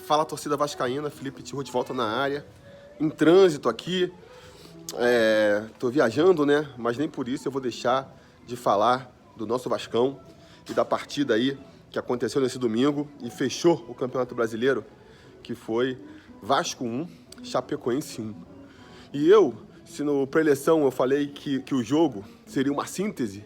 Fala, torcida vascaína, Felipe Tiru de volta na área, em trânsito aqui, tô viajando, né, mas nem por isso eu vou deixar de falar do nosso Vascão e da partida aí que aconteceu nesse domingo e fechou o Campeonato Brasileiro, que foi Vasco 1, Chapecoense 1. E se no pré-eleição eu falei que o jogo seria uma síntese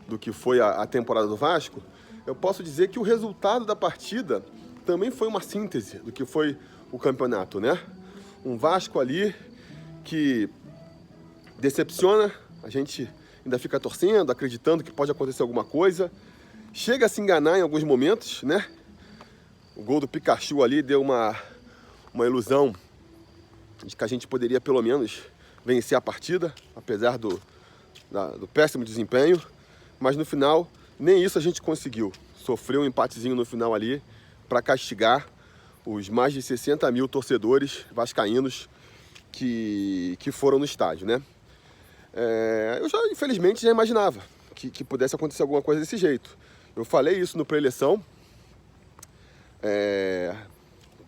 do que foi a temporada do Vasco, eu posso dizer que o resultado da partida também foi uma síntese do que foi o campeonato, né? Um Vasco ali que decepciona, a gente ainda fica torcendo, acreditando que pode acontecer alguma coisa, chega a se enganar em alguns momentos, né? O gol do Pikachu ali deu uma ilusão de que a gente poderia pelo menos vencer a partida, apesar do péssimo desempenho, mas no final nem isso a gente conseguiu. Sofreu um empatezinho no final ali para castigar os mais de 60 mil torcedores vascaínos que foram no estádio, né? Eu infelizmente, já imaginava que pudesse acontecer alguma coisa desse jeito. Eu falei isso no pré-eleição.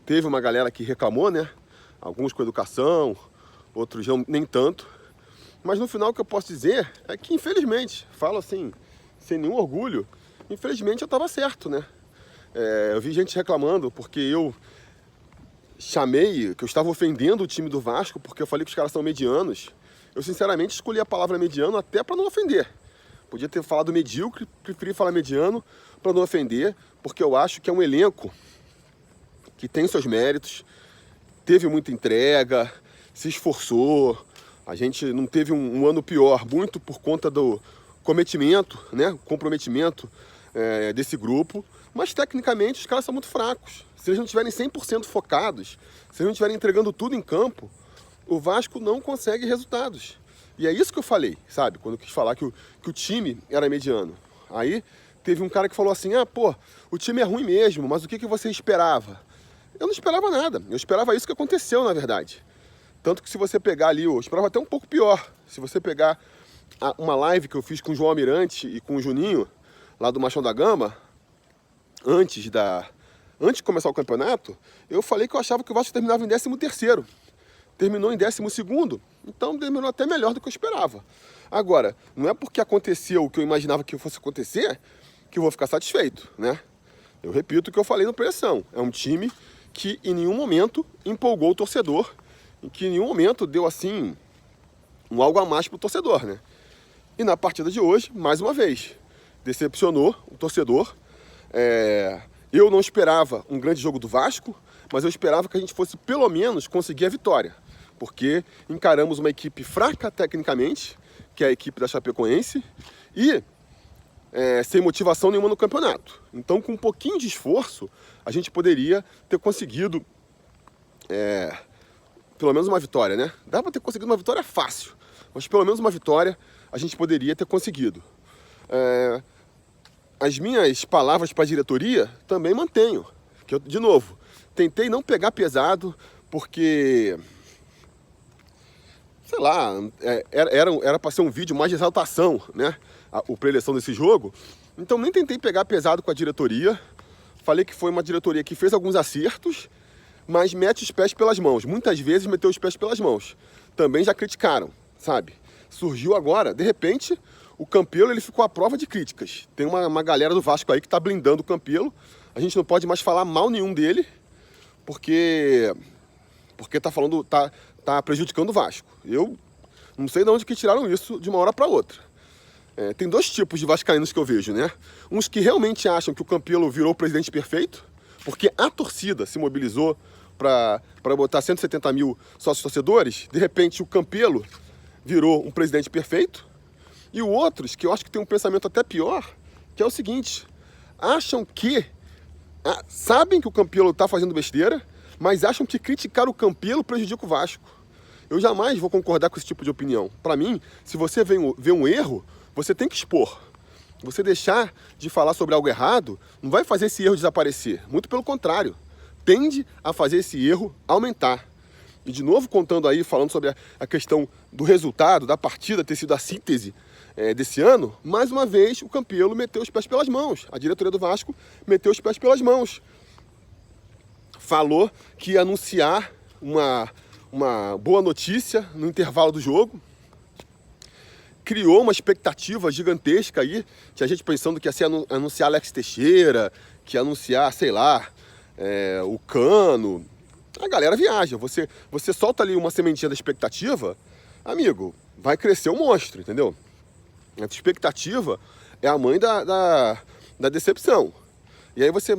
Teve uma galera que reclamou, né? Alguns com educação, outros não, nem tanto. Mas no final o que eu posso dizer é que, infelizmente, falo assim, sem nenhum orgulho, infelizmente eu estava certo, né? Eu vi gente reclamando porque eu chamei, que eu estava ofendendo o time do Vasco, porque eu falei que os caras são medianos. Eu sinceramente escolhi a palavra mediano até para não ofender. Podia ter falado medíocre, preferi falar mediano para não ofender, porque eu acho que é um elenco que tem seus méritos, teve muita entrega, se esforçou. A gente não teve um ano pior, muito por conta do comprometimento desse grupo, mas tecnicamente os caras são muito fracos. Se eles não estiverem 100% focados, se eles não estiverem entregando tudo em campo, o Vasco não consegue resultados. E é isso que eu falei, sabe? Quando eu quis falar que o time era mediano. Aí teve um cara que falou assim, o time é ruim mesmo, mas o que você esperava? Eu não esperava nada, eu esperava isso que aconteceu, na verdade. Tanto que se você pegar ali, eu esperava até um pouco pior. Se você pegar uma live que eu fiz com o João Almirante e com o Juninho, lá do Machão da Gama, antes de começar o campeonato, eu falei que eu achava que o Vasco terminava em 13º. Terminou em 12º, então terminou até melhor do que eu esperava. Agora, não é porque aconteceu o que eu imaginava que fosse acontecer que eu vou ficar satisfeito, né? Eu repito o que eu falei na preleção. É um time que em nenhum momento empolgou o torcedor, em que em nenhum momento deu assim um algo a mais para o torcedor, né? E na partida de hoje, mais uma vez, decepcionou o torcedor. Eu não esperava um grande jogo do Vasco, mas eu esperava que a gente fosse pelo menos conseguir a vitória, porque encaramos uma equipe fraca tecnicamente, que é a equipe da Chapecoense, e sem motivação nenhuma no campeonato. Então, com um pouquinho de esforço, a gente poderia ter conseguido pelo menos uma vitória, né? Dá para ter conseguido uma vitória fácil, mas pelo menos uma vitória a gente poderia ter conseguido. As minhas palavras para a diretoria também mantenho. Que eu, de novo, tentei não pegar pesado, porque, sei lá, era para ser um vídeo mais de exaltação, né? O pré-eleição desse jogo. Então nem tentei pegar pesado com a diretoria. Falei que foi uma diretoria que fez alguns acertos, mas mete os pés pelas mãos. Muitas vezes meteu os pés pelas mãos. Também já criticaram, sabe? Surgiu agora, de repente, o Campelo ele ficou à prova de críticas. Tem uma galera do Vasco aí que está blindando o Campelo. A gente não pode mais falar mal nenhum dele, porque tá prejudicando o Vasco. Eu não sei de onde que tiraram isso de uma hora para outra. Tem dois tipos de vascaínos que eu vejo, né? Uns que realmente acham que o Campelo virou o presidente perfeito, porque a torcida se mobilizou para botar 170 mil sócios torcedores. De repente, o Campelo virou um presidente perfeito. E outros, que eu acho que tem um pensamento até pior, que é o seguinte: acham que sabem que o Campelo está fazendo besteira, mas acham que criticar o Campelo prejudica o Vasco. Eu jamais vou concordar com esse tipo de opinião. Para mim, se você vê um erro, você tem que expor. Você deixar de falar sobre algo errado não vai fazer esse erro desaparecer. Muito pelo contrário, tende a fazer esse erro aumentar. E de novo falando sobre a questão do resultado, da partida ter sido a síntese desse ano, mais uma vez o Campelo meteu os pés pelas mãos. A diretoria do Vasco meteu os pés pelas mãos. falou que ia anunciar uma boa notícia no intervalo do jogo. Criou uma expectativa gigantesca aí, que a gente pensando que ia ser anunciar Alex Teixeira, que ia anunciar, sei lá, o Cano. A galera viaja, você solta ali uma sementinha da expectativa, amigo, vai crescer um monstro, entendeu? A expectativa é a mãe da decepção. E aí você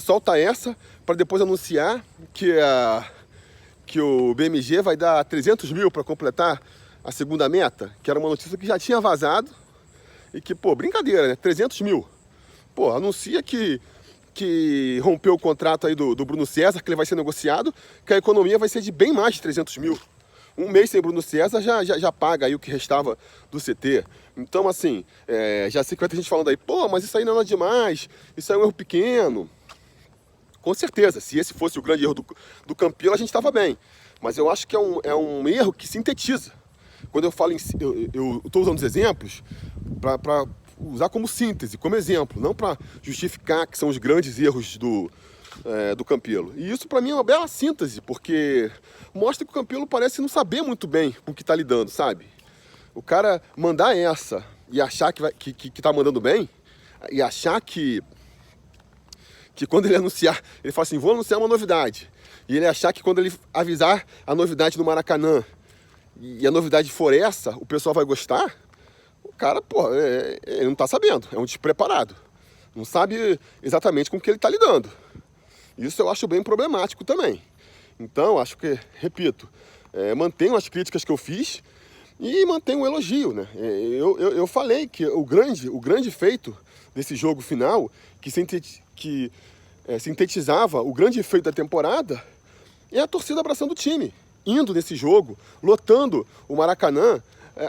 solta essa para depois anunciar que o BMG vai dar 300 mil para completar a segunda meta, que era uma notícia que já tinha vazado e que, pô, brincadeira, né? 300 mil. Pô, anuncia que rompeu o contrato aí do Bruno César, que ele vai ser negociado, que a economia vai ser de bem mais de 300 mil. Um mês sem Bruno César já paga aí o que restava do CT. Então, assim, já sei que vai ter gente falando aí, pô, mas isso aí não é nada demais, isso aí é um erro pequeno. Com certeza, se esse fosse o grande erro do Campelo, a gente estava bem. Mas eu acho que é um erro que sintetiza. Quando eu falo eu estou usando os exemplos para usar como síntese, como exemplo, não para justificar que são os grandes erros do Campelo. E isso para mim é uma bela síntese, porque mostra que o Campelo parece não saber muito bem com o que está lidando, sabe? O cara mandar essa e achar que tá mandando bem, e achar que quando ele anunciar, ele fala assim, vou anunciar uma novidade, e ele achar que quando ele avisar a novidade no Maracanã, e a novidade for essa, o pessoal vai gostar, o cara, pô, ele não tá sabendo, é um despreparado. Não sabe exatamente com o que ele tá lidando. Isso eu acho bem problemático também. Então, acho que, repito, mantenho as críticas que eu fiz e mantenho o elogio, né? Eu falei que o grande feito desse jogo final, que sintetizava o grande feito da temporada, é a torcida abraçando o time, indo nesse jogo, lotando o Maracanã,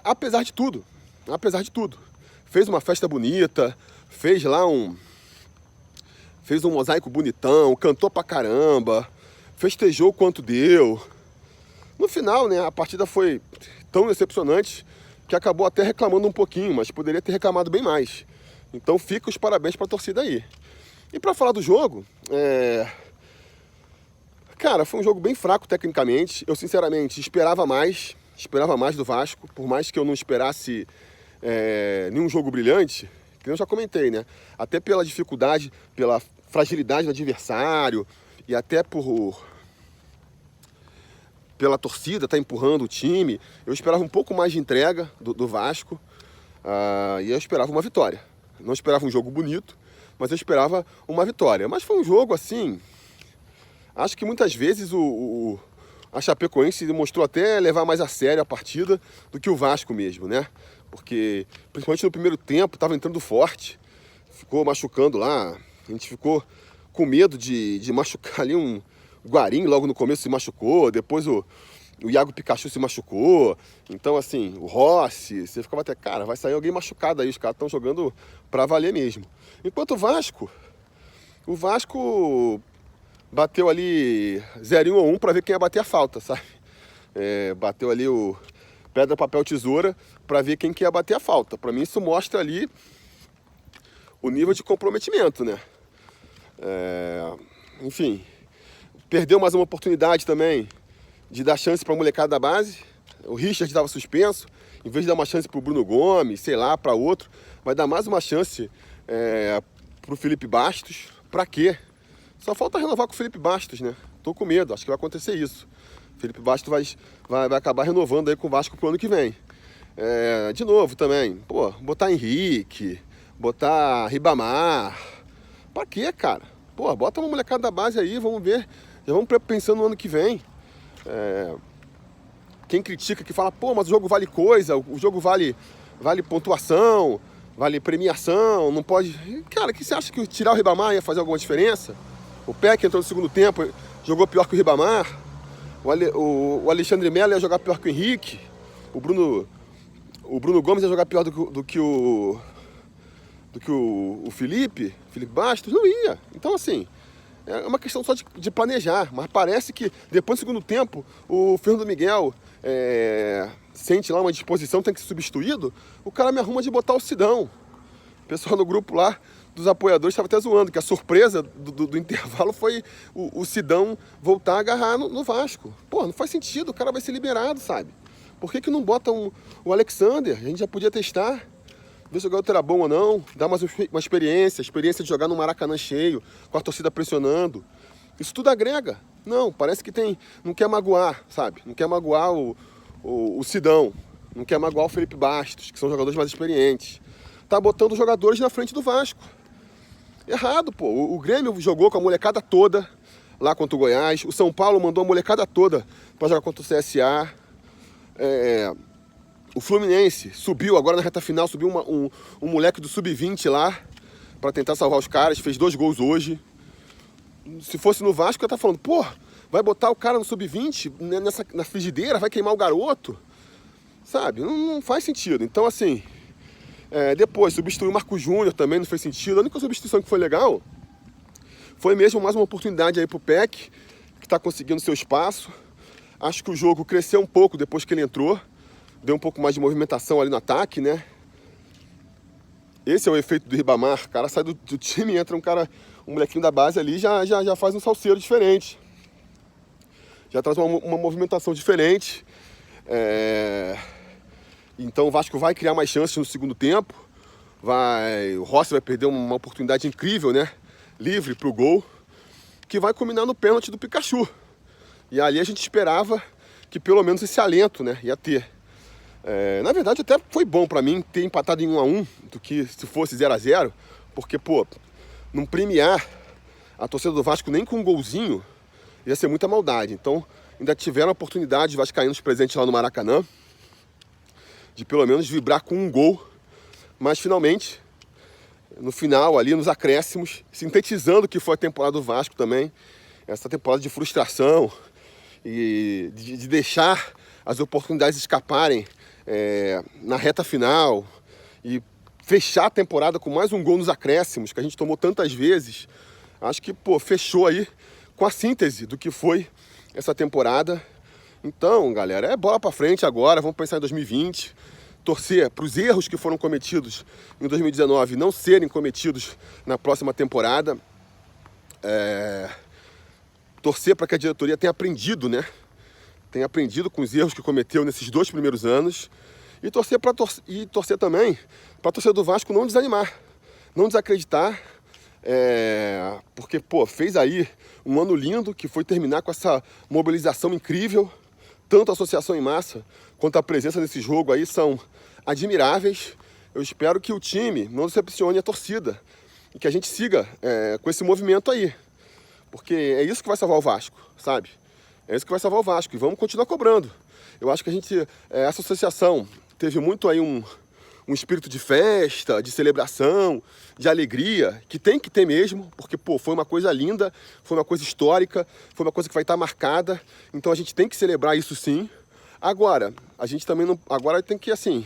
apesar de tudo. Fez uma festa bonita, fez um mosaico bonitão, cantou pra caramba, festejou quanto deu. No final, né, a partida foi tão decepcionante que acabou até reclamando um pouquinho, mas poderia ter reclamado bem mais. Então fica os parabéns pra torcida aí. E pra falar do jogo, cara, foi um jogo bem fraco tecnicamente. Eu, sinceramente, esperava mais do Vasco, por mais que eu não esperasse nenhum jogo brilhante, que eu já comentei, né? Até pela dificuldade, pela fragilidade do adversário e até pela torcida tá empurrando o time, eu esperava um pouco mais de entrega do Vasco e eu esperava uma vitória. Não esperava um jogo bonito, mas eu esperava uma vitória. Mas foi um jogo assim, acho que muitas vezes a Chapecoense demonstrou até levar mais a sério a partida do que o Vasco mesmo, né? Porque, principalmente no primeiro tempo, estava entrando forte, ficou machucando lá, a gente ficou com medo de machucar ali um Guarim, logo no começo se machucou, depois o Iago Pikachu se machucou, então assim, o Rossi, você ficava até, cara, vai sair alguém machucado aí, os caras estão jogando pra valer mesmo. Enquanto o Vasco bateu ali 0-1 ou 1 para ver quem ia bater a falta, sabe? Bateu ali o pedra, papel, tesoura para ver quem que ia bater a falta. Para mim isso mostra ali o nível de comprometimento, né? Enfim, perdeu mais uma oportunidade também de dar chance para a molecada da base. O Richard estava suspenso, em vez de dar uma chance para o Bruno Gomes, sei lá, para outro, vai dar mais uma chance para o Felipe Bastos. Para quê? Só falta renovar com o Felipe Bastos, né? Tô com medo, acho que vai acontecer isso. O Felipe Bastos vai acabar renovando aí com o Vasco pro ano que vem. De novo também, pô, botar Henrique, botar Ribamar. Pra quê, cara? Pô, bota uma molecada da base aí, vamos ver. Já vamos pensando no ano que vem. Quem critica, que fala, pô, mas o jogo vale coisa, o jogo vale pontuação, vale premiação, não pode... Cara, que você acha que tirar o Ribamar ia fazer alguma diferença? O Peck entrou no segundo tempo, jogou pior que o Ribamar. O Alexandre Melo ia jogar pior que o Henrique. O Bruno Gomes ia jogar pior do que o Felipe Bastos. Não ia. Então, assim, é uma questão só de planejar. Mas parece que depois do segundo tempo, o Fernando Miguel sente lá uma disposição, tem que ser substituído. O cara me arruma de botar o Sidão. O pessoal no grupo lá dos apoiadores estava até zoando, que a surpresa do intervalo foi o Sidão voltar a agarrar no Vasco. Pô, não faz sentido, o cara vai ser liberado, sabe? Por que não bota o Alexander? A gente já podia testar, ver se o garoto era bom ou não, dar uma experiência de jogar no Maracanã cheio, com a torcida pressionando. Isso tudo agrega. Não, parece que não quer magoar, sabe? Não quer magoar o Sidão, não quer magoar o Felipe Bastos, que são jogadores mais experientes. Tá botando os jogadores na frente do Vasco. Errado, pô. O Grêmio jogou com a molecada toda lá contra o Goiás. O São Paulo mandou a molecada toda para jogar contra o CSA. O Fluminense subiu agora na reta final, subiu um moleque do Sub-20 lá para tentar salvar os caras. Fez 2 gols hoje. Se fosse no Vasco, eu ia estar falando, pô, vai botar o cara no Sub-20 na frigideira, vai queimar o garoto. Sabe? Não faz sentido. Então, assim... depois, substituir o Marco Júnior também não fez sentido. A única substituição que foi legal foi mesmo mais uma oportunidade aí pro Peck, que está conseguindo seu espaço. Acho que o jogo cresceu um pouco depois que ele entrou. Deu um pouco mais de movimentação ali no ataque, né? Esse é o efeito do Ribamar. O cara sai do time, entra um molequinho da base ali, já faz um salseiro diferente. Já traz uma movimentação diferente. Então o Vasco vai criar mais chances no segundo tempo. O Rossi vai perder uma oportunidade incrível, né? Livre pro gol. Que vai culminar no pênalti do Pikachu. E ali a gente esperava que pelo menos esse alento, né, ia ter. Na verdade até foi bom pra mim ter empatado em 1-1 do que se fosse 0-0. Porque, pô, não premiar a torcida do Vasco nem com um golzinho ia ser muita maldade. Então ainda tiveram a oportunidade, vascaínos presentes lá no Maracanã, de pelo menos vibrar com um gol, mas finalmente, no final ali, nos acréscimos, sintetizando o que foi a temporada do Vasco também, essa temporada de frustração e de deixar as oportunidades escaparem na reta final e fechar a temporada com mais um gol nos acréscimos, que a gente tomou tantas vezes. Acho que, pô, fechou aí com a síntese do que foi essa temporada. Então, galera, é bola pra frente agora, vamos pensar em 2020, torcer para os erros que foram cometidos em 2019 não serem cometidos na próxima temporada, torcer para que a diretoria tenha aprendido, né? Tenha aprendido com os erros que cometeu nesses 2 primeiros anos e torcer também para a torcida do Vasco não desanimar, não desacreditar, porque, pô, fez aí um ano lindo que foi terminar com essa mobilização incrível. Tanto a associação em massa quanto a presença nesse jogo aí são admiráveis. Eu espero que o time não decepcione a torcida e que a gente siga com esse movimento aí. Porque é isso que vai salvar o Vasco, sabe? É isso que vai salvar o Vasco e vamos continuar cobrando. Eu acho que essa associação teve muito aí um espírito de festa, de celebração, de alegria, que tem que ter mesmo, porque, pô, foi uma coisa linda, foi uma coisa histórica, foi uma coisa que vai estar marcada, então a gente tem que celebrar isso sim. Agora, a gente também não... Agora tem que, assim,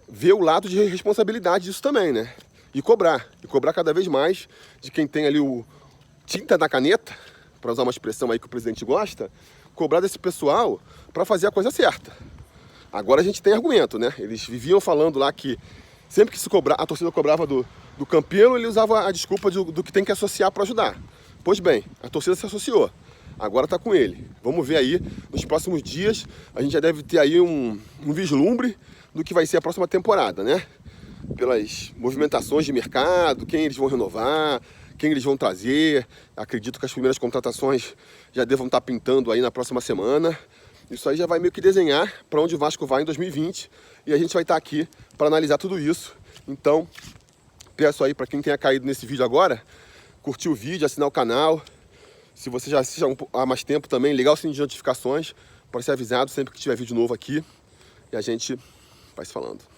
ver o lado de responsabilidade disso também, né? E cobrar cada vez mais de quem tem ali o tinta na caneta, para usar uma expressão aí que o presidente gosta, cobrar desse pessoal para fazer a coisa certa. Agora a gente tem argumento, né? Eles viviam falando lá que sempre que a torcida cobrava do Campelo, ele usava a desculpa do que tem que associar para ajudar. Pois bem, a torcida se associou. Agora está com ele. Vamos ver aí, nos próximos dias, a gente já deve ter aí um vislumbre do que vai ser a próxima temporada, né? Pelas movimentações de mercado, quem eles vão renovar, quem eles vão trazer. Acredito que as primeiras contratações já devam estar pintando aí na próxima semana. Isso aí já vai meio que desenhar para onde o Vasco vai em 2020 e a gente vai estar aqui para analisar tudo isso. Então, peço aí para quem tenha caído nesse vídeo agora, curtir o vídeo, assinar o canal. Se você já assiste há mais tempo também, ligar o sininho de notificações para ser avisado sempre que tiver vídeo novo aqui. E a gente vai se falando.